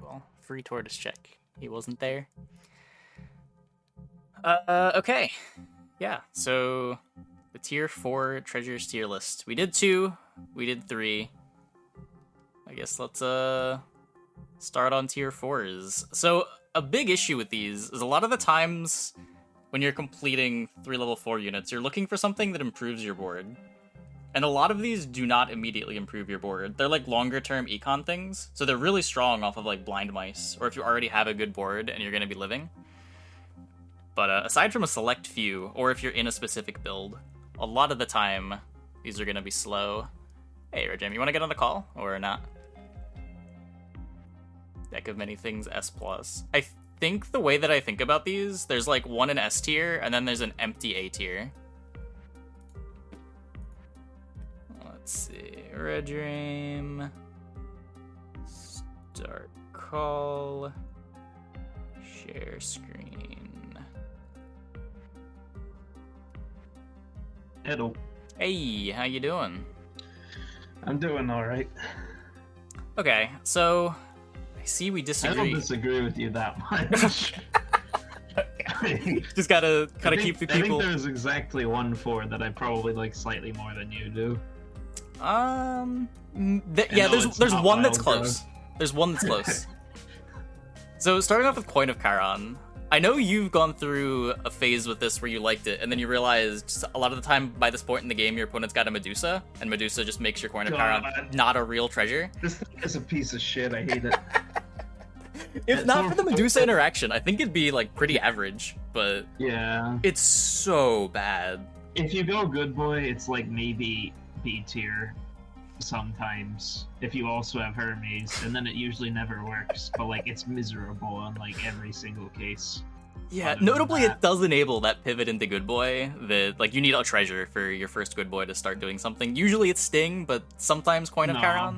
well, free tortoise check. He wasn't there. Okay. Yeah, so the tier 4 treasures tier list. We did 2, we did 3. I guess let's start on tier 4s. So a big issue with these is a lot of the times when you're completing 3 level 4 units, you're looking for something that improves your board. And a lot of these do not immediately improve your board. They're like longer term econ things, so they're really strong off of like blind mice, or if you already have a good board and you're going to be living. But aside from a select few, or if you're in a specific build, a lot of the time, these are going to be slow. Hey, Redrame, you want to get on the call, or not? Deck of many things, S+. I think the way that I think about these, there's like one in S tier, and then there's an empty A tier. Let's see, Redrame, start call, share screen. Hello. Hey, how you doing? I'm doing all right. Okay, so I see we I disagree. don't disagree with you that much. Just gotta keep the I people. think there's exactly 1-4 that I probably like slightly more than you do. Yeah, know there's it's there's not one that's Wild close. There's one that's close. So starting off with Coin of Charon, I know you've gone through a phase with this where you liked it, and then you realized a lot of the time by this point in the game, your opponent's got a Medusa, and Medusa just makes your Coin of Charon not a real treasure. This thing is a piece of shit. I hate it. If It's not more for the fun- Medusa interaction, I think it'd be like pretty average, but Yeah. it's so bad. If you go good boy, it's like maybe B tier sometimes. If you also have Hermes, and then it usually never works. But like it's miserable in like every single case. Yeah, Other than notably that- it does enable that pivot into Good Boy, that like you need a treasure for your first Good Boy to start doing something. Usually it's Sting, but sometimes Coin of No, Charon.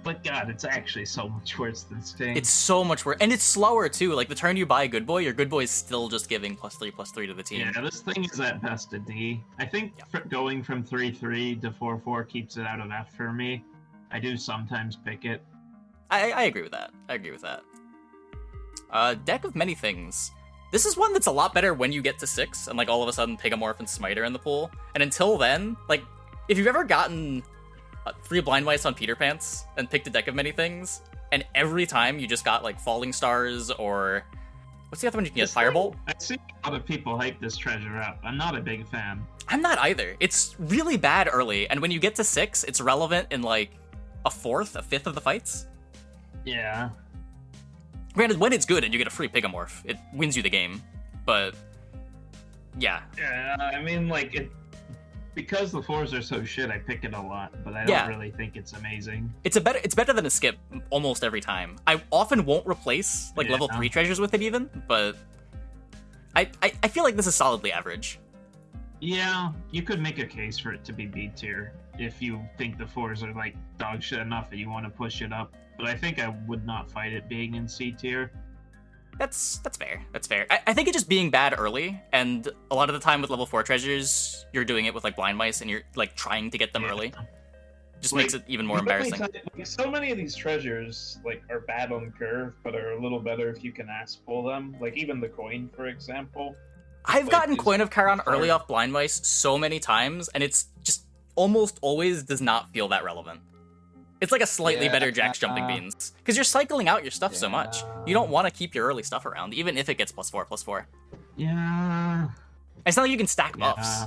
but God, it's actually so much worse than Sting. It's so much worse, and it's slower too. Like the turn you buy Good Boy, your Good Boy is still just giving +3/+3 to the team. Yeah, this thing is at best a D. I think going from 3-3 to 4-4 keeps it out of F for me. I do sometimes pick it. I agree with that. Deck of Many Things. This is one that's a lot better when you get to 6, and like all of a sudden Pigamorph and Smiter in the pool. And until then, like, if you've ever gotten 3 Blind Mice on Peter Pants and picked a Deck of Many Things, and every time you just got like Falling Stars or what's the other one you can get? Firebolt? I see a lot of people hype this treasure up. I'm not a big fan. I'm not either. It's really bad early, and when you get to 6, it's relevant in like a fifth of the fights. Yeah. Granted, when it's good and you get a free Pigamorph, it wins you the game. But yeah. Yeah, I mean, like, because the 4s are so shit, I pick it a lot, but I don't really think it's amazing. It's better than a skip almost every time. I often won't replace like level 3 treasures with it even, but I feel like this is solidly average. Yeah, you could make a case for it to be B tier if you think the 4s are like dog shit enough that you want to push it up. But I think I would not fight it being in C tier. That's fair. That's fair. I think it's just being bad early, and a lot of the time with level 4 treasures, you're doing it with like blind mice, and you're like trying to get them early. Just Like, makes it even more embarrassing. So many of these treasures like are bad on curve, but are a little better if you can ass pull them. Like even the coin, for example. I've like, gotten is Coin of Charon early hard. off blind mice so many times, and it's just almost always does not feel that relevant. It's like a slightly better Jack's Jumping Beans. Because you're cycling out your stuff so much. You don't want to keep your early stuff around, even if it gets +4/+4. Yeah. It's not like you can stack buffs.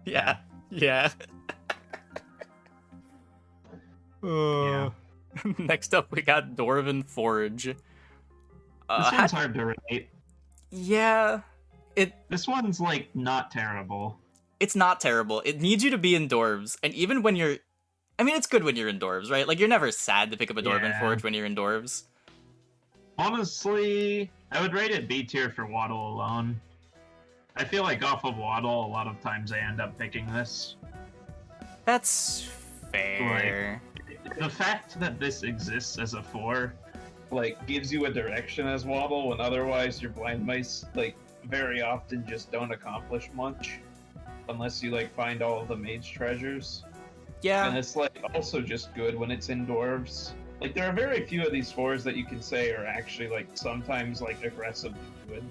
Yeah. Yeah. Next up, we got Dwarven Forge. This one's hard to rate. Yeah. This one's, like, not terrible. It's not terrible. It needs you to be in Dwarves, and even when you're... I mean, it's good when you're in Dwarves, right? Like, you're never sad to pick up a Dwarven Forge when you're in Dwarves. Honestly, I would rate it B tier for Waddle alone. I feel like off of Waddle, a lot of times I end up picking this. That's fair. The fact that this exists as a 4, Like gives you a direction as Waddle when otherwise your blind mice like very often just don't accomplish much unless you like find all of the mage treasures. Yeah. And it's like also just good when it's in dwarves. Like, there are very few of these fours that you can say are actually, like, sometimes, like, aggressively good.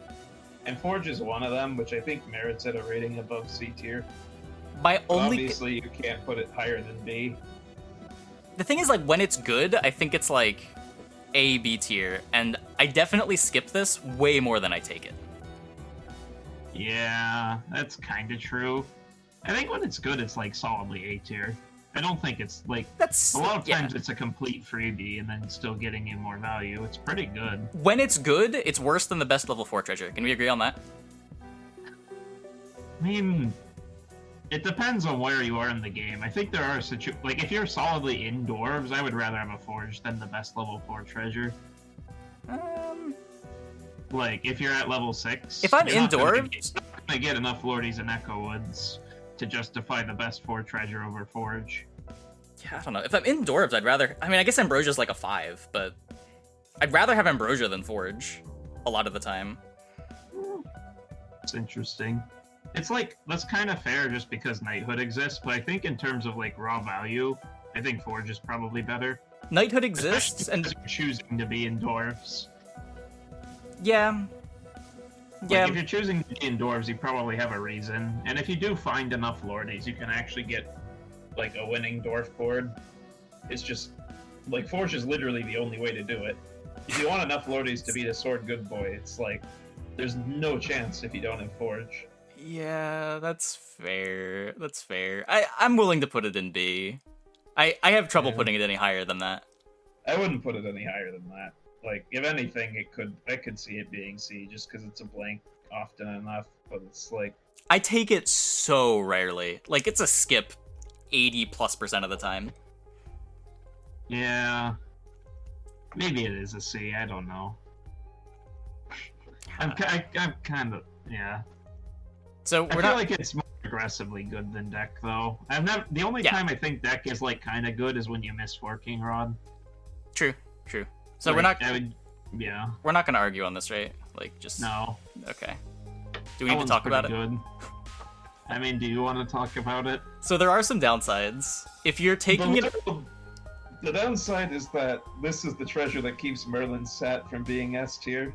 And Forge is one of them, which I think merits it a rating above C tier. My But only obviously, you can't put it higher than B. the thing is, like, when it's good, I think it's like A, B tier, and I definitely skip this way more than I take it. Yeah, that's kind of true. I think when it's good, it's like solidly A tier. I don't think it's like That's a lot of times it's a complete freebie and then still getting you more value. It's pretty good. When it's good, it's worse than the best level 4 treasure. Can we agree on that? I mean, it depends on where you are in the game. I think there are like if you're solidly in dwarves, I would rather have a forge than the best level 4 treasure. Like if you're at level 6, If I'm you're in not gonna dwarves, get enough lordies and echo woods to justify the best 4 treasure over forge. yeah, I don't know. If I'm in dwarves, I'd rather. I mean, I guess Ambrosia's like a 5, but I'd rather have Ambrosia than Forge a lot of the time. It's interesting. It's like that's kind of fair just because knighthood exists, but I think in terms of like raw value, I think forge is probably better. Knighthood exists, Especially and because you're choosing to be in dwarves. yeah, Like, if you're choosing to be in dwarves, you probably have a reason. And if you do find enough lordies, you can actually get Like, a winning dwarf board. It's just, like, Forge is literally the only way to do it. If you want enough lordies to beat a sword good boy, it's like, there's no chance if you don't have Forge. yeah, that's fair. That's fair. I'm willing to put it in B. I have trouble Yeah. putting it any higher than that. I wouldn't put it any higher than that. Like, if anything, I could see it being C, just because it's a blank often enough, but it's like... I take it so rarely. Like, it's a skip 80+% of the time. Yeah. Maybe it is a C, I don't know. I'm kind of, yeah. So I we're feel not. like it's more aggressively good than deck, though. The only Yeah. time I think deck is like kind of good is when you miss Forking Rod. True. So Like, we're not. Yeah. We're not gonna argue on this, right? Like, just No. okay. Do we need to talk about it? Good. I mean, do you want to talk about it? So there are some downsides. If you're taking it, The downside is that this is the treasure that keeps Merlin's Sat from being S tier.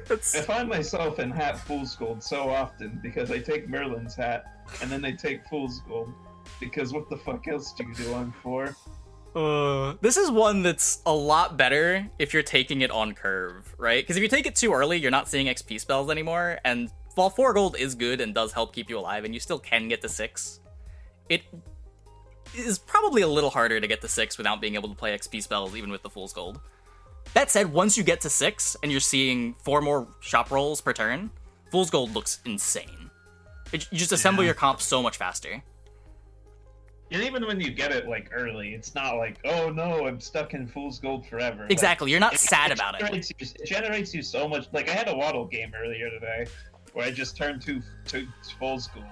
I find myself in Hat Fool's Gold so often because I take Merlin's Hat and then I take Fool's Gold. Because what the fuck else do you do on 4? this is one that's a lot better if you're taking it on curve, right? Because if you take it too early, you're not seeing XP spells anymore. And while 4 gold is good and does help keep you alive, and you still can get to 6, it is probably a little harder to get to 6 without being able to play XP spells, even with the Fool's Gold. That said, once you get to 6 and you're seeing 4 more shop rolls per turn, Fool's Gold looks insane. You just assemble your comp so much faster. And even when you get it, like, early, it's not like, oh no, I'm stuck in Fool's Gold forever. Exactly, you're not Like, sad about it. It generates you so much. Like, I had a Waddle game earlier today where I just turned to Fool's Gold.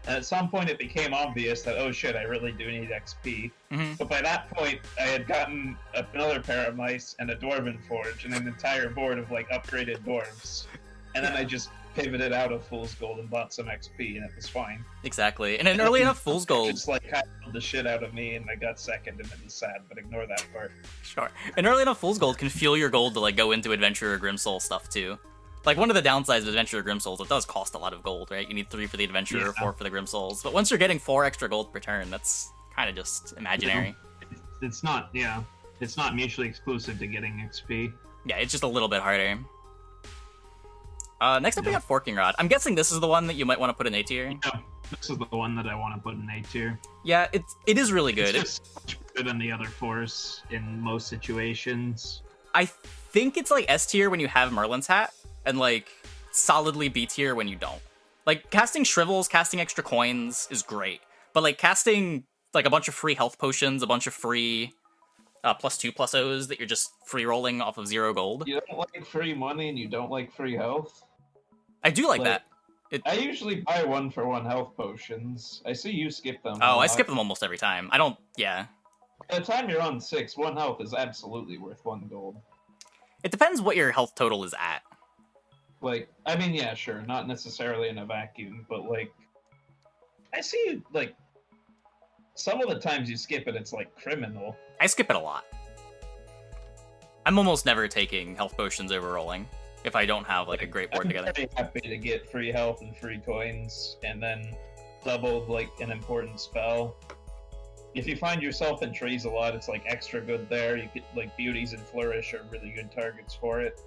And at some point it became obvious that, oh shit, I really do need XP. Mm-hmm. But by that point, I had gotten another pair of mice and a Dwarven Forge and an entire board of, like, upgraded dwarves. And then I just pivoted out of Fool's Gold and bought some XP, and it was fine. Exactly, and an early enough Fool's Gold. Just, like, hyped the shit out of me, and I got second, and it was sad, but ignore that part. Sure. An early enough Fool's Gold can fuel your gold to, like, go into Adventurer Grimsoul stuff, too. Like, one of the downsides of Adventurer Grimsouls, it does cost a lot of gold, right? You need 3 for the Adventurer, 4 for the Grimsouls. But once you're getting 4 extra gold per turn, that's kind of just imaginary. It's not, yeah. It's not mutually exclusive to getting XP. Yeah, it's just a little bit harder. Next up we got Forking Rod. I'm guessing this is the one that you might want to put in A tier. Yeah, this is the one that I want to put in A tier. Yeah, it is really good. It's just much better than the other 4s in most situations. I think it's like S tier when you have Merlin's Hat, and like solidly B tier when you don't. Like casting Shrivels, casting extra coins is great, but like casting like a bunch of free health potions, a bunch of free +2/+0s that you're just free rolling off of 0 gold. You don't like free money and you don't like free health? I do like Like, that. I usually buy 1-for-1 health potions. I see you skip them. Oh, I skip them almost every time. I don't. Yeah. By the time you're on 6, 1 health is absolutely worth 1 gold. It depends what your health total is at. Like, I mean, yeah, sure, not necessarily in a vacuum, but like, I see you, like, some of the times you skip it, it's like criminal. I skip it a lot. I'm almost never taking health potions over rolling if I don't have like a great board together. I'm very happy to get free health and free coins, and then doubled like an important spell. If you find yourself in trees a lot, it's like extra good there. You get like beauties and flourish are really good targets for it.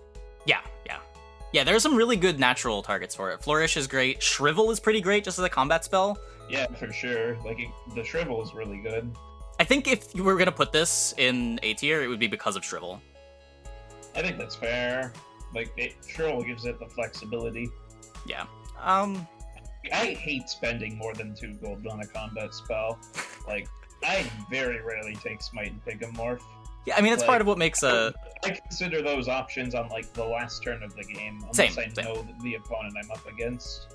Yeah, there's some really good natural targets for it. Flourish is great. Shrivel is pretty great just as a combat spell. Yeah, for sure. Like the shrivel is really good. I think if you were gonna put this in A tier, it would be because of Shrivel. I think that's fair. Like shrivel gives it the flexibility. Yeah. I hate spending more than 2 gold on a combat spell. Like I very rarely take Smite and Pigamorph. Yeah, I mean, it's Like, part of what makes a... I consider those options on like the last turn of the game, unless Same. I know the opponent I'm up against.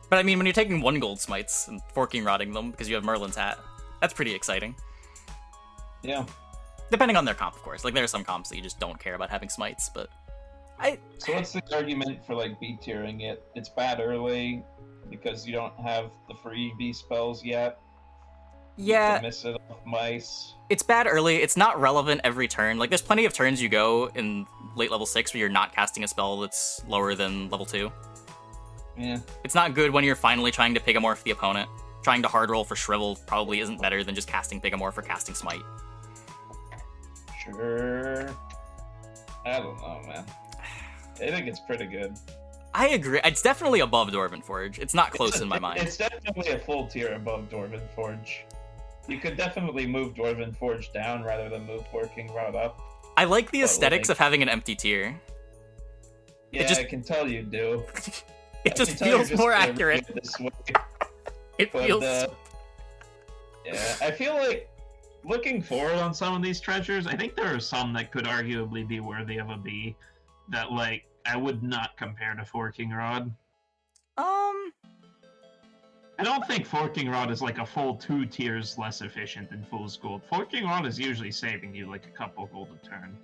But I mean, when you're taking 1 gold smites and forking rotting them because you have Merlin's hat, that's pretty exciting. Yeah. Depending on their comp, of course. Like, there are some comps that you just don't care about having smites, but... So what's the argument for like B tiering it? It's bad early because you don't have the free B spells yet. Yeah, You miss it off mice. it's bad early. It's not relevant every turn. Like, there's plenty of turns you go in late level 6 where you're not casting a spell that's lower than level 2. Yeah. It's not good when you're finally trying to Pigamorph the opponent. Trying to hard roll for Shrivel probably isn't better than just casting Pigamorph or casting Smite. Sure. I don't know, man. I think it's pretty good. I agree. It's definitely above Dwarven Forge. It's not close in my mind. It's definitely a full tier above Dwarven Forge. You could definitely move Dwarven Forge down rather than move Working Rod up. I like the But, aesthetics like- of having an empty tier. Yeah, just- I can tell you do. It I just can tell you're feels more gonna accurate. read it this way. It But, feels... yeah, I feel like looking forward on some of these treasures, I think there are some that could arguably be worthy of a B that, like, I would not compare to Forking Rod. I don't think Forking Rod is like a full 2 tiers less efficient than Fool's Gold. Forking Rod is usually saving you like a couple gold a turn.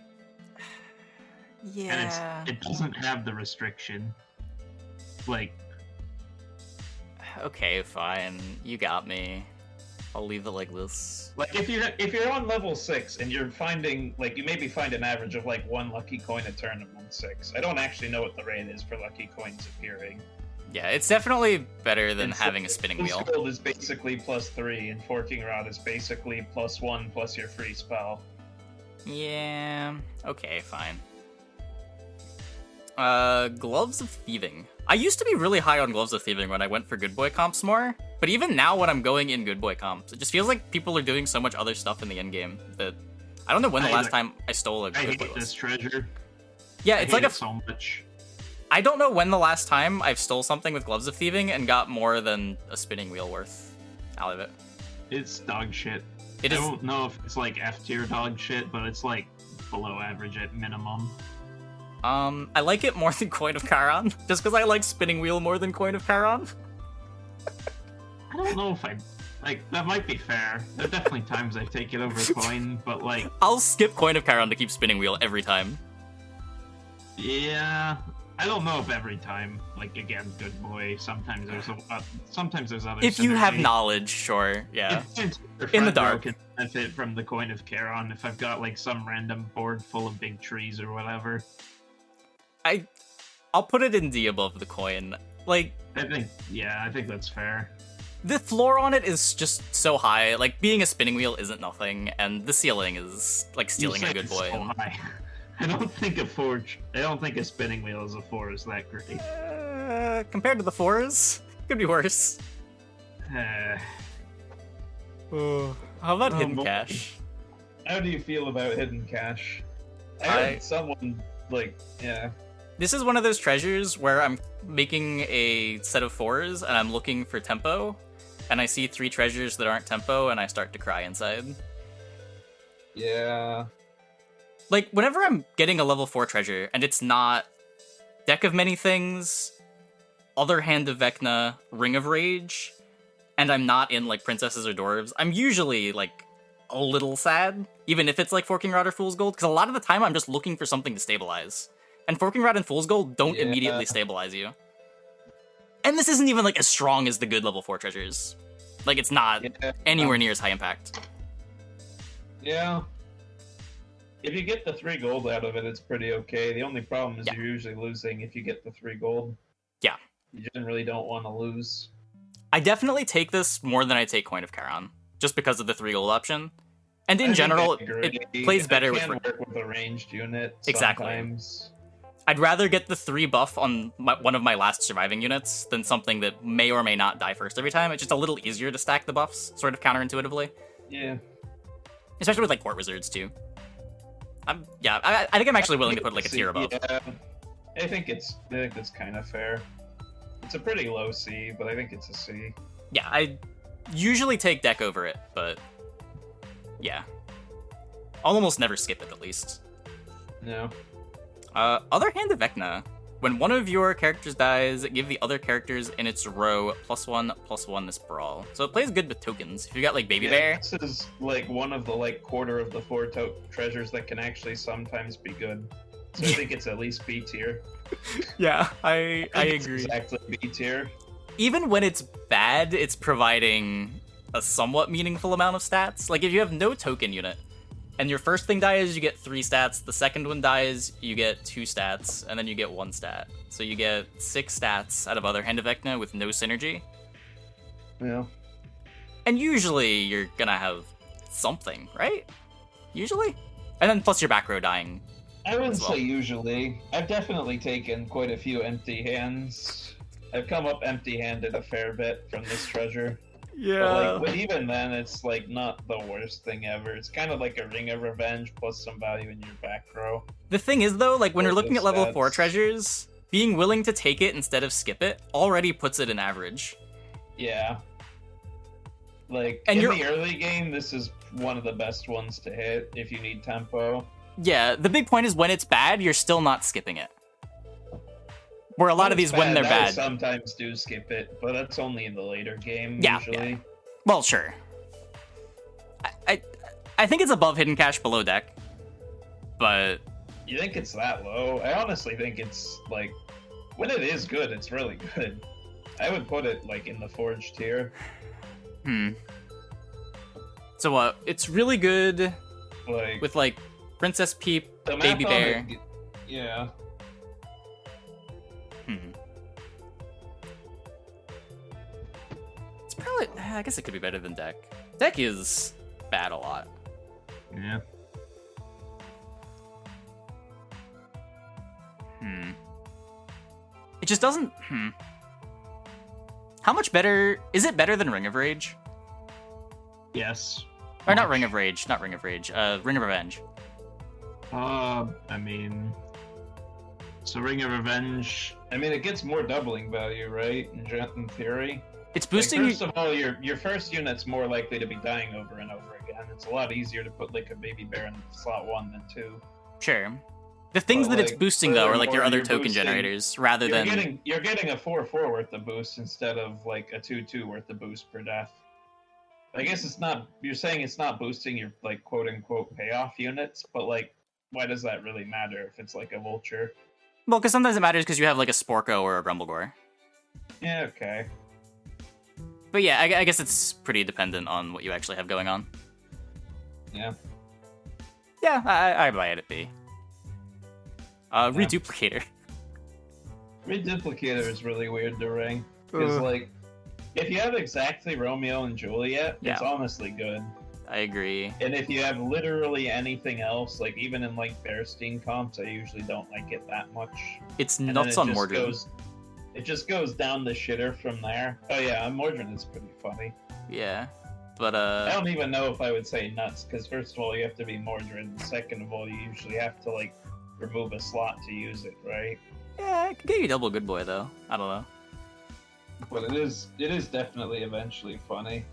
Yeah. And it doesn't have the restriction. Like, Okay, fine. You got me. I'll leave it like this. if you're on level 6 and you're finding, like, you maybe find an average of like 1 lucky coin a turn among 6. I don't actually know what the rate is for lucky coins appearing. Yeah, it's definitely better than And so having a spinning Fool's wheel. Gold is basically +3, and Forking Rod is basically +1 plus your free spell. Yeah, okay, fine. Gloves of Thieving. I used to be really high on Gloves of Thieving when I went for Good Boy comps more, but even now when I'm going in Good Boy comps, it just feels like people are doing so much other stuff in the endgame that... I don't know when the last time I stole a I Good Boy hate was. this treasure. Yeah, I it's hate like it so much. I don't know when the last time I've stole something with Gloves of Thieving and got more than a spinning wheel worth out of it. It's dog shit. It I is... don't know if it's like F tier dog shit, but it's like below average at minimum. I like it more than Coin of Charon, just because I like spinning wheel more than Coin of Charon. I don't know if like, that might be fair. There are definitely times I take it over coin, but like, I'll skip Coin of Charon to keep spinning wheel every time. yeah, I don't know if every time. Like, again, Good Boy. Sometimes there's other. If you have synergy. knowledge, sure, yeah. In the dark. Can benefit from the Coin of Charon if I've got like some random board full of big trees or whatever. I'll put it in D above the coin. Like, I think that's fair. the floor on it is just so high. Like, being a spinning wheel isn't nothing, and the ceiling is like stealing You a said Good it's Boy. so high. I don't think a spinning wheel as a 4 is that great. Compared to the 4s, could be worse. How about Hidden boy. Cache? How do you feel about Hidden Cache? I heard someone, like, yeah. This is one of those treasures where I'm making a set of 4s and I'm looking for tempo, and I see 3 treasures that aren't tempo and I start to cry inside. Yeah. Like, whenever I'm getting a level 4 treasure and it's not Deck of Many Things, Other Hand of Vecna, Ring of Rage, and I'm not in, like, Princesses or Dwarves, I'm usually, like, a little sad, even if it's, like, Forking Rod or Fool's Gold, because a lot of the time I'm just looking for something to stabilize. And Forking Rod and Fool's Gold don't immediately stabilize you. And this isn't even, like, as strong as the good level 4 treasures. Like, it's not Yeah. anywhere near as high impact. Yeah. If you get the 3 gold out of it, it's pretty okay. The only problem is Yeah. you're usually losing if you get the 3 gold. Yeah. You generally don't want to lose. I definitely take this more than I take Coin of Charon, just because of the 3 gold option. And in I think general, I agree. it plays better It with... can work with a ranged unit Exactly. sometimes. I'd rather get the 3 buff on one of my last surviving units than something that may or may not die first every time. It's just a little easier to stack the buffs, sort of counterintuitively. Yeah. Especially with, like, Court Wizards, too. I think I'm actually willing to put, like, a tier above. Yeah. I think that's kind of fair. It's a pretty low C, but I think it's a C. Yeah, I usually take deck over it, but yeah. I'll almost never skip it, at least. No. Other Hand of Vecna. When one of your characters dies, give the other characters in its row +1/+1 this Brawl. So it plays good with tokens. If you got, like, Baby Bear... This is, like, one of the, like, quarter of the 4 treasures that can actually sometimes be good. So I think it's at least B tier. Yeah, I It's agree. exactly B tier. Even when it's bad, it's providing a somewhat meaningful amount of stats. Like, if you have no token unit, and your first thing dies, you get 3 stats, the second one dies, you get 2 stats, and then you get 1 stat. So you get 6 stats out of Other Hand of Vecna with no synergy. Yeah. And usually you're gonna have something, right? Usually? And then plus your back row dying. I wouldn't as well. say usually. I've definitely taken quite a few empty hands. I've come up empty-handed a fair bit from this treasure. But, like, even then, it's, like, not the worst thing ever. It's kind of like a Ring of Revenge plus some value in your back row. The thing is, though, like, when you're looking at level Stats. 4 treasures, being willing to take it instead of skip it already puts it in average. Yeah. Like, And in you're- the early game, this is one of the best ones to hit if you need tempo. Yeah, the big point is when it's bad, you're still not skipping it. Where a lot of these, when they're I bad... sometimes do skip it, but that's only in the later game, Yeah, usually. Well, sure. I think it's above Hidden Cache, below deck. But... You think it's that low? I honestly think it's, like, when it is good, it's really good. I would put it, like, in the Forge tier. So, it's really good Like, with, like, Princess Peep, the map Baby on Bear. it- yeah. It's probably... I guess it could be better than deck. Deck is bad a lot. Yeah. It just doesn't... How much better... Is it better than Ring of Rage? Yes. Or not Ring of Rage, not Ring of Rage. Ring of Revenge. I mean... So Ring of Revenge... I mean, it gets more doubling value, right? In theory. It's Like, boosting... first of all, your first unit's more likely to be dying over and over again. It's a lot easier to put, like, a Baby Bear in slot 1 than 2. Sure. The things But, that it's like, boosting, though, are, like, your furthermore, other you're token boosting- generators, rather than... You're getting a 4/4 worth of boost instead of, like, a 2/2 worth of boost per death. I guess it's not... You're saying it's not boosting your, like, quote-unquote payoff units, but, like, why does that really matter if it's, like, a Vulture? Well, because sometimes it matters because you have, like, a Sporko or a Grumblegore. Yeah, okay. But yeah, I guess it's pretty dependent on what you actually have going on. Yeah. Yeah, I buy it at B. Reduplicator. Reduplicator is really weird to ring. Because, like, if you have exactly Romeo and Juliet, it's Yeah. honestly good. I agree. And if you have literally anything else, like even in like Bearstein comps, I usually don't like it that much. It's And then nuts it on just Mordred. It just goes down the shitter from there. Oh yeah, Mordred is pretty funny. Yeah. But, I don't even know if I would say nuts, because first of all, you have to be Mordred, and second of all, you usually have to like remove a slot to use it, right? yeah, it could get you double good boy, though. I don't know. But it is definitely eventually funny.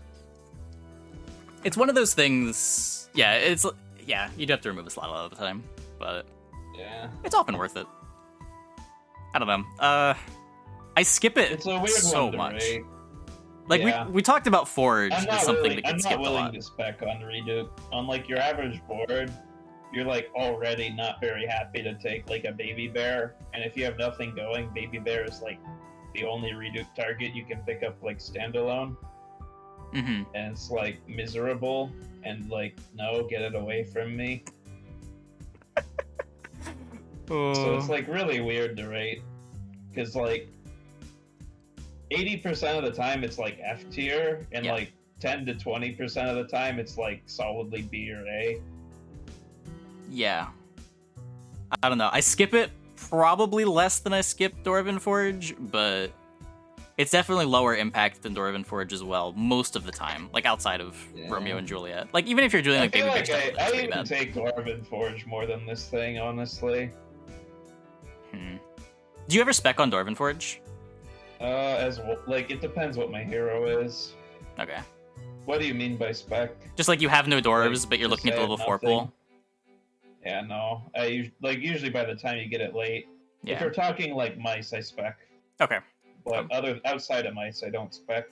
It's one of those things... Yeah, you'd have to remove a slot a lot of the time. But Yeah. it's often worth it. I don't know. I skip it It's a weird so one to much. rate. Like, Yeah. we talked about Forge I'm as not something willing, that I'm gets not skipped a willing lot. to spec on Reduke. On like your average board, you're like already not very happy to take like a Baby Bear, and if you have nothing going, Baby Bear is like the only Reduke target you can pick up like standalone. Mm-hmm. and it's like miserable, and like, no, get it away from me. So it's like really weird to rate, because like 80% of the time it's like F tier, and Yeah. like 10 to 20% of the time it's like solidly B or A. Yeah. I don't know. I skip it probably less than I skip Dwarven Forge, but it's definitely lower impact than Dwarven Forge as well, most of the time. Like outside of Yeah. Romeo and Juliet. Like even if you're doing I like feel baby like big stuff, I it's pretty even bad. take Dwarven Forge more than this thing, honestly. Do you ever spec on Dwarven Forge? As well, like it depends what my hero is. Okay. What do you mean by spec? Just like you have no dwarves, Like, but you're just looking at the say level 4 nothing. pool. Yeah, no. Usually by the time you get it late. If Yeah. you're talking like mice, I spec. Okay. But outside of mice, I don't spec.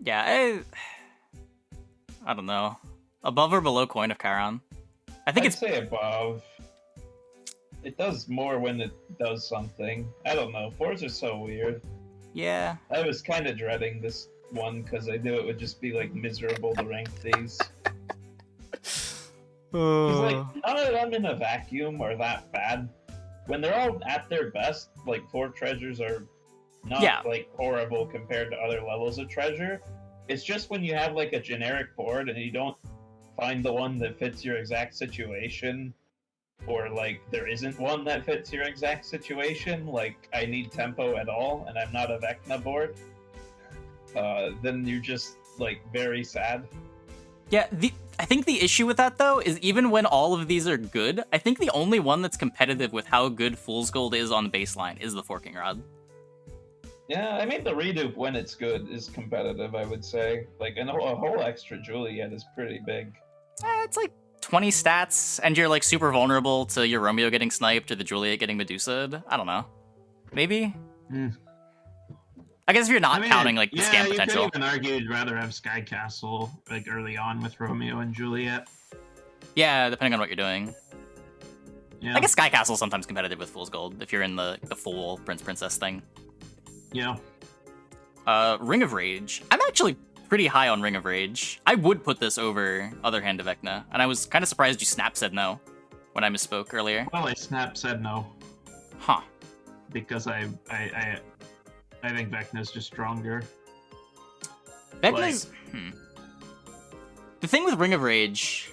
Yeah, I don't know. Above or below Coin of Charon? I think I'd it's say above. It does more when it does something. I don't know. Fours are so weird. yeah. I was kind of dreading this one because I knew it would just be like miserable to rank these. 'Cause, like none of them in a vacuum are that bad. When they're all at their best, like 4 treasures are not Yeah. like horrible compared to other levels of treasure. It's just when you have like a generic board and you don't find the one that fits your exact situation, or like there isn't one that fits your exact situation, like I need tempo at all and I'm not a Vecna board, then you're just like very sad. Yeah, I think the issue with that, though, is even when all of these are good, I think the only one that's competitive with how good Fool's Gold is on baseline is the Forking Rod. Yeah, I mean the redupe when it's good is competitive, I would say. Like a whole extra Juliet is pretty big. It's like 20 stats, and you're like super vulnerable to your Romeo getting sniped or the Juliet getting Medusa'd. I don't know. Maybe? Mm. I guess if you're not counting like the scam potential. You could even argue you'd rather have Sky Castle like early on with Romeo and Juliet. Yeah, depending on what you're doing. Yeah. I guess Sky Castle's sometimes competitive with Fool's Gold if you're in the full Prince Princess thing. Yeah. Ring of Rage. I'm actually pretty high on Ring of Rage. I would put this over Other Hand of Vecna, and I was kind of surprised you snap said no when I misspoke earlier. Well, I said no Huh. because I think Vecna's just stronger. Vecna's... The thing with Ring of Rage...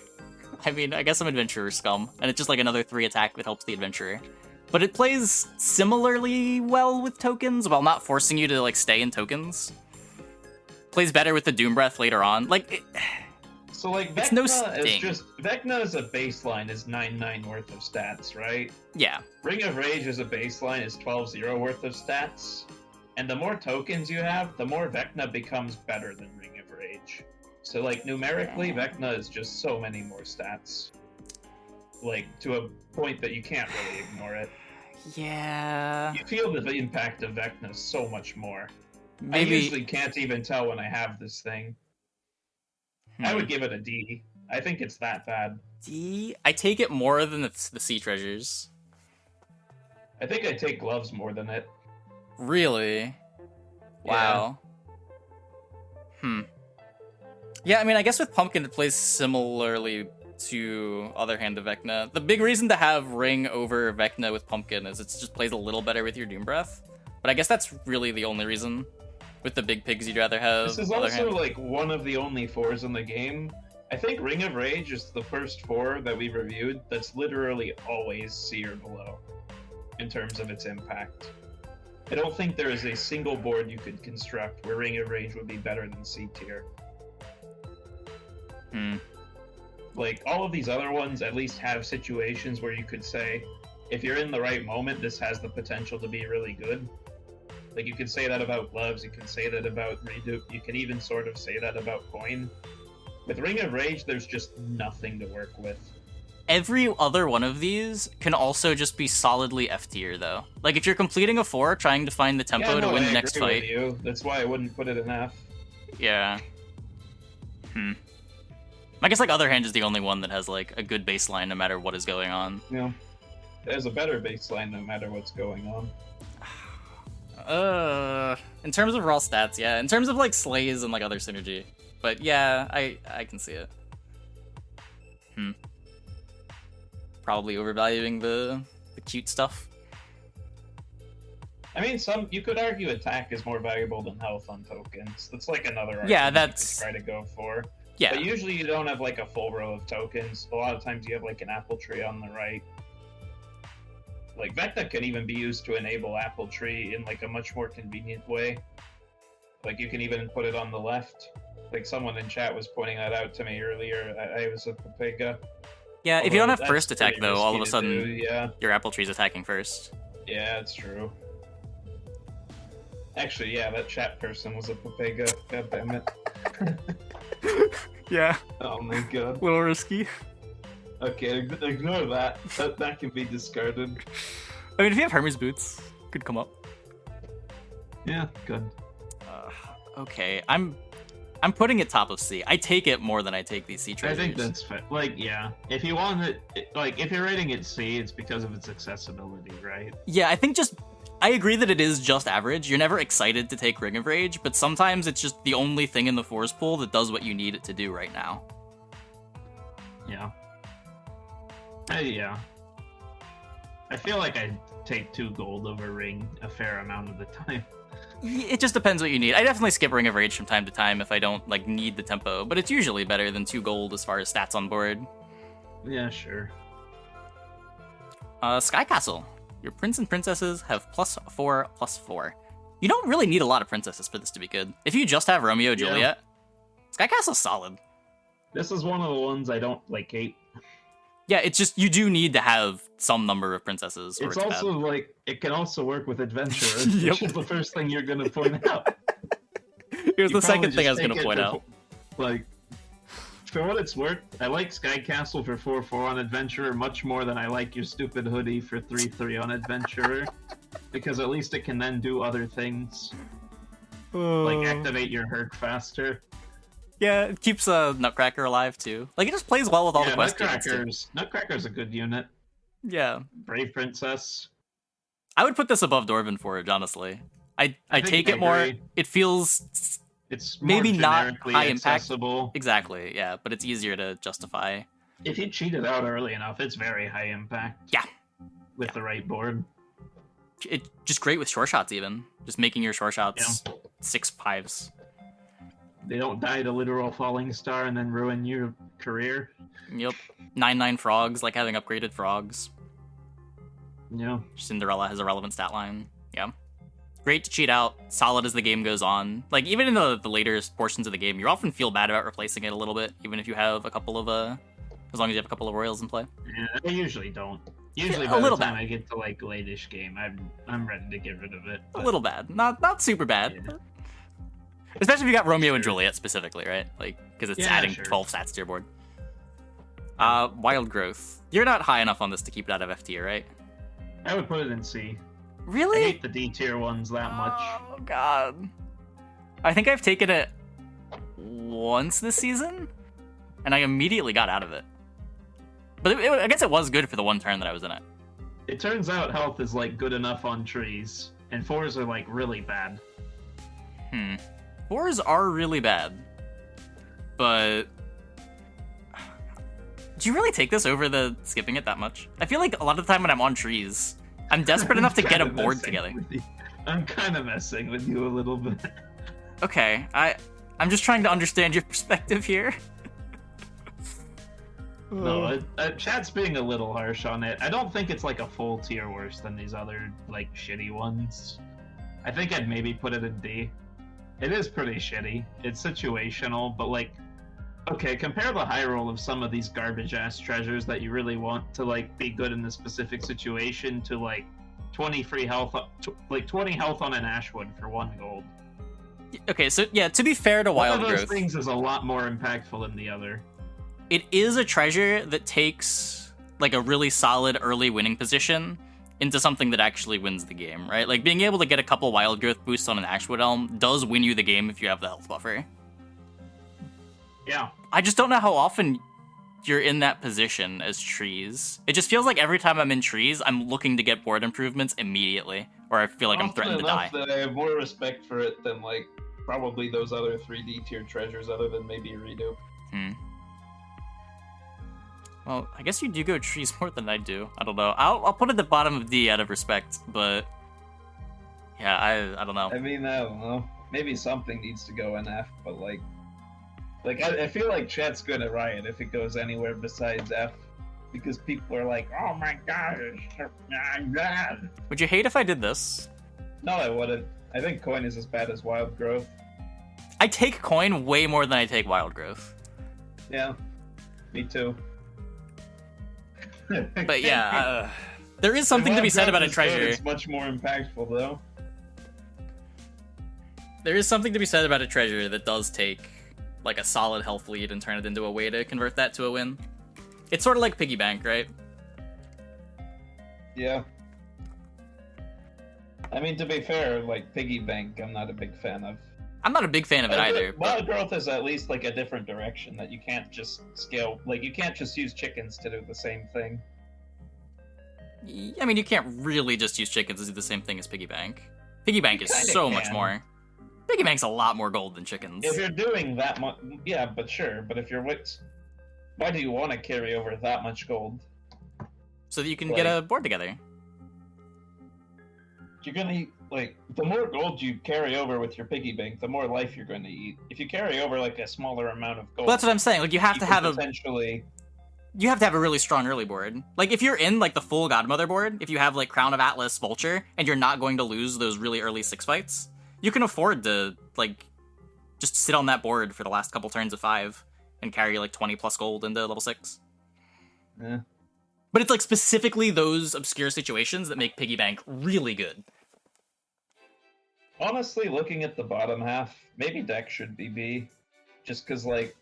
I mean, I guess I'm Adventurer scum, and it's just like another 3 attack that helps the Adventurer. But it plays similarly well with tokens, while not forcing you to like stay in tokens. Plays better with the Doom Breath later on. Like, So like It's no Vecna is sting. just Vecna as a baseline is 9/9 worth of stats, right? yeah. Ring of Rage as a baseline is 12/0 worth of stats. And the more tokens you have, the more Vecna becomes better than Ring of Rage. So like numerically, Vecna is just so many more stats. Like to a point that you can't really ignore it. Yeah. You feel the impact of Vecna so much more. Maybe... I usually can't even tell when I have this thing. I would give it a D. I think it's that bad. D? I take it more than the Sea Treasures. I think I take gloves more than it. Really? Wow. Yeah, I mean, I guess with Pumpkin it plays similarly to Other Hand of Vecna. The big reason to have Ring over Vecna with Pumpkin is it just plays a little better with your Doom Breath. But I guess that's really the only reason. With the big pigs you'd rather have. This is Other also Hand. like one of the only 4s in the game. I think Ring of Rage is the first 4 that we've reviewed that's literally always C or below in terms of its impact. I don't think there is a single board you could construct where Ring of Rage would be better than C tier. Like, all of these other ones at least have situations where you could say, if you're in the right moment, this has the potential to be really good. Like, you could say that about gloves, you can say that about redupe, you can even sort of say that about coin. With Ring of Rage, there's just nothing to work with. Every other one of these can also just be solidly F tier, though. Like, if you're completing a 4, trying to find the tempo Yeah, no, to win I the next agree fight. with you. That's why I wouldn't put it in F. Yeah. I guess, like, Other Hand is the only one that has, like, a good baseline no matter what is going on. You know, there's a better baseline no matter what's going on. In terms of raw stats, yeah. In terms of like slays and like other synergy, but yeah, I can see it. Probably overvaluing the cute stuff. I mean, you could argue attack is more valuable than health on tokens. That's like another argument Yeah, you that's could try to go for. yeah. But usually you don't have like a full row of tokens. A lot of times you have like an apple tree on the right. Like Vecna can even be used to enable apple tree in like a much more convenient way. Like you can even put it on the left. Like someone in chat was pointing that out to me earlier. I was a Papega. Yeah, if you don't have Although first that's attack pretty though, all of a risky to sudden do, yeah. your apple tree's attacking first. Yeah, it's true. Actually, yeah, that chat person was a Papega. God damn it. Yeah, Oh my god. a little risky. Okay, ignore that. That can be discarded. I mean, if you have Hermes boots, could come up. Yeah, good. Okay, I'm putting it top of C. I take it more than I take these C I treasures. think that's fair. Like, yeah. If you want it, like, if you're rating it C, it's because of its accessibility, right? Yeah, I think I agree that it is just average. You're never excited to take Ring of Rage, but sometimes it's just the only thing in the force pool that does what you need it to do right now. Yeah. Yeah. I feel like I take 2 gold over Ring a fair amount of the time. It just depends what you need. I definitely skip Ring of Rage from time to time if I don't like need the tempo, but it's usually better than 2 gold as far as stats on board. Yeah, sure. Sky Castle. Your prince and princesses have +4/+4. You don't really need a lot of princesses for this to be good. If you just have Romeo and Juliet, Sky Castle's solid. This is one of the ones I don't, like, hate. Yeah, it's just you do need to have some number of princesses. Or It's it's also, bad. like, it can also work with Adventurer, Yep. which is the first thing you're gonna point out. Here's You the second probably thing I was just going to take it point for- out. Like, for what it's worth, I like Sky Castle for 4/4 on Adventurer much more than I like your stupid hoodie for 3/3 on Adventurer, because at least it can then do other things, like activate your Herc faster. Yeah, it keeps Nutcracker alive too. Like it just plays well with all the quest units, too. Nutcracker's a good unit. Yeah, Brave Princess. I would put this above Dwarven Forge, honestly. I think take I it more. agree. It feels It's more maybe not generically high impact. accessible. Exactly, yeah, but it's easier to justify. If you cheat it out early enough, it's very high impact. Yeah. With the right board. It just great with short shots, even just making your short shots 6/5s. They don't die to literal falling star and then ruin your career. Yep, 9/9 frogs, like having upgraded frogs. Yeah. Cinderella has a relevant stat line. Yeah. Great to cheat out, solid as the game goes on. Like, even in the later portions of the game, you often feel bad about replacing it a little bit, even if you have a couple of, as long as you have a couple of Royals in play. Yeah, I usually don't. Usually Yeah, by a the little time bad. I get to, like, late-ish game, I'm ready to get rid of it. A but- little bad. Not super bad. Yeah. But... Especially if you got Romeo and Juliet specifically, right? Like, because it's Yeah, adding sure. 12 stats to your board. Wild Growth. You're not high enough on this to keep it out of F tier, right? I would put it in C. I Really? hate the D tier ones that much. Oh, God. I think I've taken it once this season, and I immediately got out of it. But I guess it was good for the one turn that I was in it. It turns out health is, like, good enough on trees, and 4s are, like, really bad. 4s are really bad. But... Do you really take this over the skipping it that much? I feel like a lot of the time when I'm on trees, I'm desperate enough to get a Kinda board messing together. with you. I'm kind of messing with you a little bit. Okay, I'm just trying to understand your perspective here. No, chat's being a little harsh on it. I don't think it's like a full tier worse than these other, like, shitty ones. I think I'd maybe put it in D. It is pretty shitty. It's situational, but, like, okay, compare the high roll of some of these garbage-ass treasures that you really want to, like, be good in this specific situation to, like, 20 free health, like, 20 health on an Ashwood for 1 gold. Okay, so yeah, to be fair to Wild One of those Growth, things is a lot more impactful than the other. it is a treasure that takes like a really solid early winning position into something that actually wins the game, right? Like being able to get a couple Wild Growth boosts on an Ashwood Elm does win you the game if you have the health buffer. Yeah. I just don't know how often you're in that position as trees. It just feels like every time I'm in trees, I'm looking to get board improvements immediately, or I feel like I'm threatened to die. That I have more respect for it than like probably those other 3D tier treasures, other than maybe Redo. Well, I guess you do go trees more than I do. I don't know. I'll put it at the bottom of D out of respect, but yeah, I don't know. I mean, I don't know. Maybe something needs to go in F, but like I feel like chat's gonna riot if it goes anywhere besides F, because people are like, "Oh my god, God." Would you hate if I did this? No, I wouldn't. I think coin is as bad as wild growth. I take coin way more than I take wild growth. Yeah, me too. But yeah, there is something to be said about a treasure. It's much more impactful, though. There is something to be said about a treasure that does take like a solid health lead and turn it into a way to convert that to a win. It's sort of like piggy bank, right? Yeah. I mean, to be fair, like piggy bank, I'm not a big fan of. I'm not a big fan of it either. Wild growth is at least like a different direction that you can't just scale. Like you can't just use chickens to do the same thing. I mean, you can't really just use chickens to do the same thing as piggy bank. Piggy bank is so much more. Piggy bank's a lot more gold than chickens. If you're doing that much, yeah, but sure. But if you're why do you want to carry over that much gold? So that you can get a board together. You're gonna like the more gold you carry over with your piggy bank, the more life you're going to eat. If you carry over like a smaller amount of gold, well, that's what I'm saying. Like you have to have you have to have a really strong early board. Like if you're in like the full Godmother board, if you have like Crown of Atlas, Vulture, and you're not going to lose those really early 6 fights, you can afford to like just sit on that board for the last couple turns of 5 and carry like 20 plus gold into level 6. Yeah. But it's like specifically those obscure situations that make piggy bank really good. Honestly, looking at the bottom half, maybe deck should be B, just because like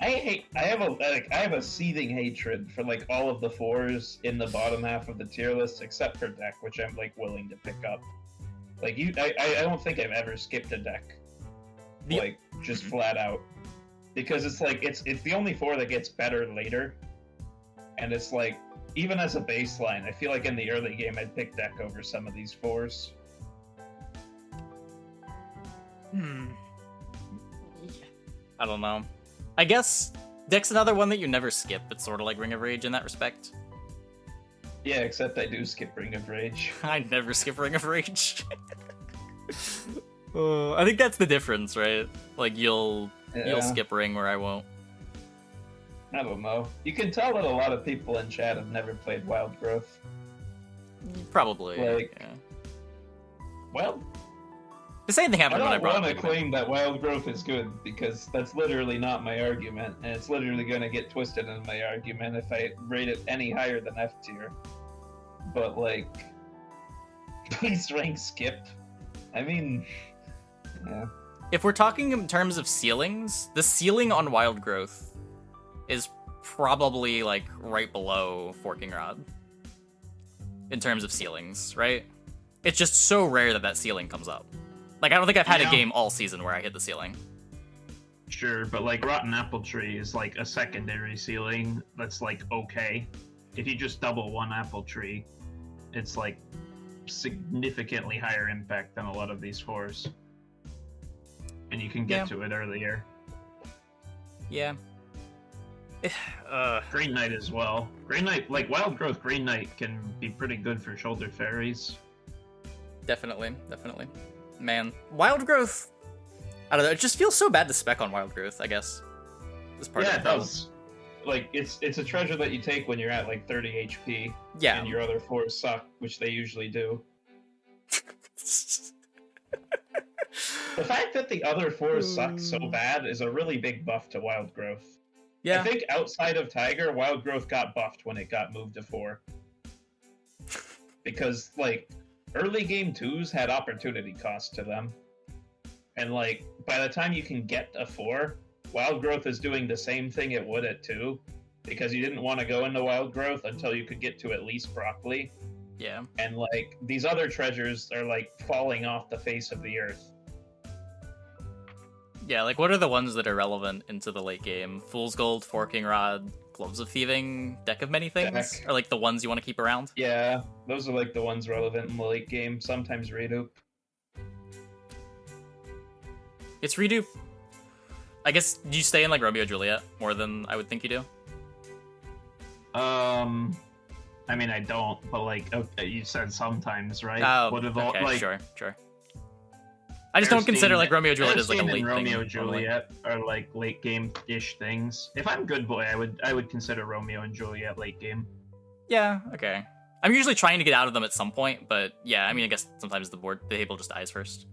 I have a seething hatred for like all of the 4s in the bottom half of the tier list except for deck, which I'm like willing to pick up. Like I don't think I've ever skipped a deck, like just flat out, because it's like it's the only 4 that gets better later, and it's like even as a baseline, I feel like in the early game I'd pick deck over some of these 4s. I don't know. I guess deck's another one that you never skip. It's sort of like Ring of Rage in that respect. Yeah, except I do skip Ring of Rage. I never skip Ring of Rage. I think that's the difference, right? Like you'll skip Ring where I won't. I don't know. You can tell that a lot of people in chat have never played Wild Growth. Probably. Like, yeah. Well, the same thing happened when I brought don't up want to claim that Wild Growth is good, because that's literally not my argument, and it's literally going to get twisted in my argument if I rate it any higher than F tier. But, like, please rank skip. I mean, yeah. If we're talking in terms of ceilings, the ceiling on Wild Growth is probably, like, right below Forking Rod. In terms of ceilings, right? It's just so rare that ceiling comes up. Like, I don't think I've had a game all season where I hit the ceiling. Sure, but like Rotten Apple Tree is like a secondary ceiling that's like okay. If you just double one apple tree, it's like significantly higher impact than a lot of these 4s. And you can get to it earlier. Yeah. Green Knight as well. Green Knight, like Wild Growth Green Knight can be pretty good for Shoulder Fairies. Definitely. Man, Wild Growth, I don't know, it just feels so bad to spec on Wild Growth, I guess. This part Yeah, it does. Like, it's a treasure that you take when you're at, like, 30 HP. Yeah. And your other 4s suck, which they usually do. The fact that the other 4s suck so bad is a really big buff to Wild Growth. Yeah. I think outside of Tiger, Wild Growth got buffed when it got moved to 4. Because, like, early game 2s had opportunity cost to them. And, like, by the time you can get a 4, Wild Growth is doing the same thing it would at 2, because you didn't want to go into Wild Growth until you could get to at least Broccoli. Yeah. And, like, these other treasures are, like, falling off the face of the earth. Yeah, like what are the ones that are relevant into the late game? Fool's Gold, Forking Rod, Gloves of Thieving, Deck of Many Things? Deck. Are like the ones you want to keep around? Yeah, those are like the ones relevant in the late game. Sometimes Redup. It's Redupe. I guess you stay in like Romeo and Juliet more than I would think you do. I mean, I don't, but like, okay, you said sometimes, right? Oh, What if okay, like, sure. I just don't consider like Romeo and Juliet as like a Erskine late and thing. Romeo and Juliet are like late game-ish things. If I'm good boy, I would consider Romeo and Juliet late game. Yeah, okay. I'm usually trying to get out of them at some point, but yeah, I mean, I guess sometimes the table just dies first.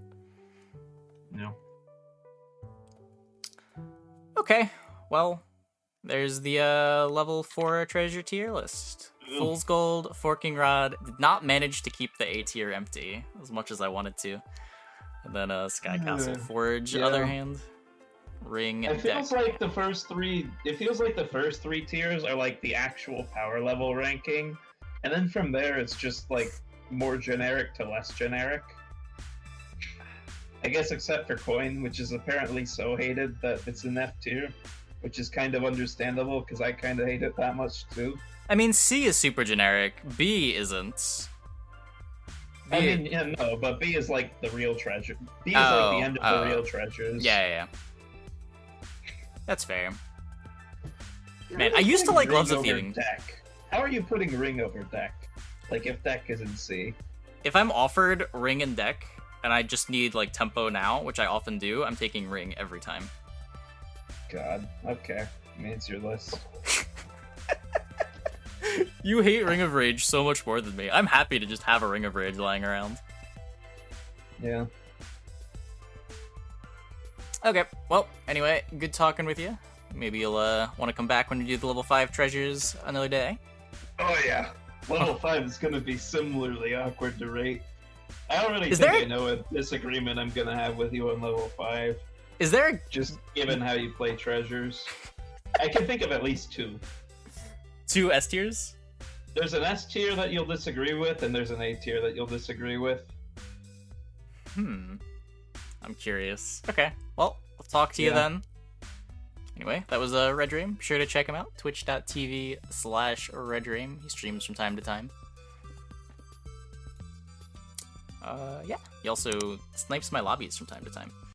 No. Okay, well, there's the level 4 treasure tier list. Fool's Gold, Forking Rod, did not manage to keep the A tier empty as much as I wanted to. And then Sky Castle Forge, Yeah. other hand, Ring and It feels Deck. like the first three. It feels like the first three tiers are like the actual power level ranking, and then from there it's just like more generic to less generic. I guess except for Coin, which is apparently so hated that it's in F tier, which is kind of understandable because I kind of hate it that much too. I mean, C is super generic, B isn't. I mean, yeah, no, but B is like the real treasure. B is like the end of the real treasures. Yeah. That's fair. How Man, are I you used to putting like Gloves Ring of over Thieving. Deck? How are you putting Ring over Deck? Like if Deck is in C. If I'm offered Ring and Deck, and I just need like tempo now, which I often do, I'm taking Ring every time. God. Okay. I mean, it's your list. You hate Ring of Rage so much more than me. I'm happy to just have a Ring of Rage lying around. Yeah. Okay, well, anyway, good talking with you. Maybe you'll want to come back when we do the level 5 treasures another day. Oh yeah. Level 5 is gonna be similarly awkward to rate. I don't really Is think there- I know a disagreement I'm gonna have with you on level 5. Is there Just given how you play treasures. I can think of at least two. 2 S tiers? There's an S tier that you'll disagree with, and there's an A tier that you'll disagree with. I'm curious. Okay, well, I'll talk to you Yeah. then. Anyway, that was Redrame. Be sure to check him out. Twitch.tv/Redrame. He streams from time to time. Yeah. He also snipes my lobbies from time to time.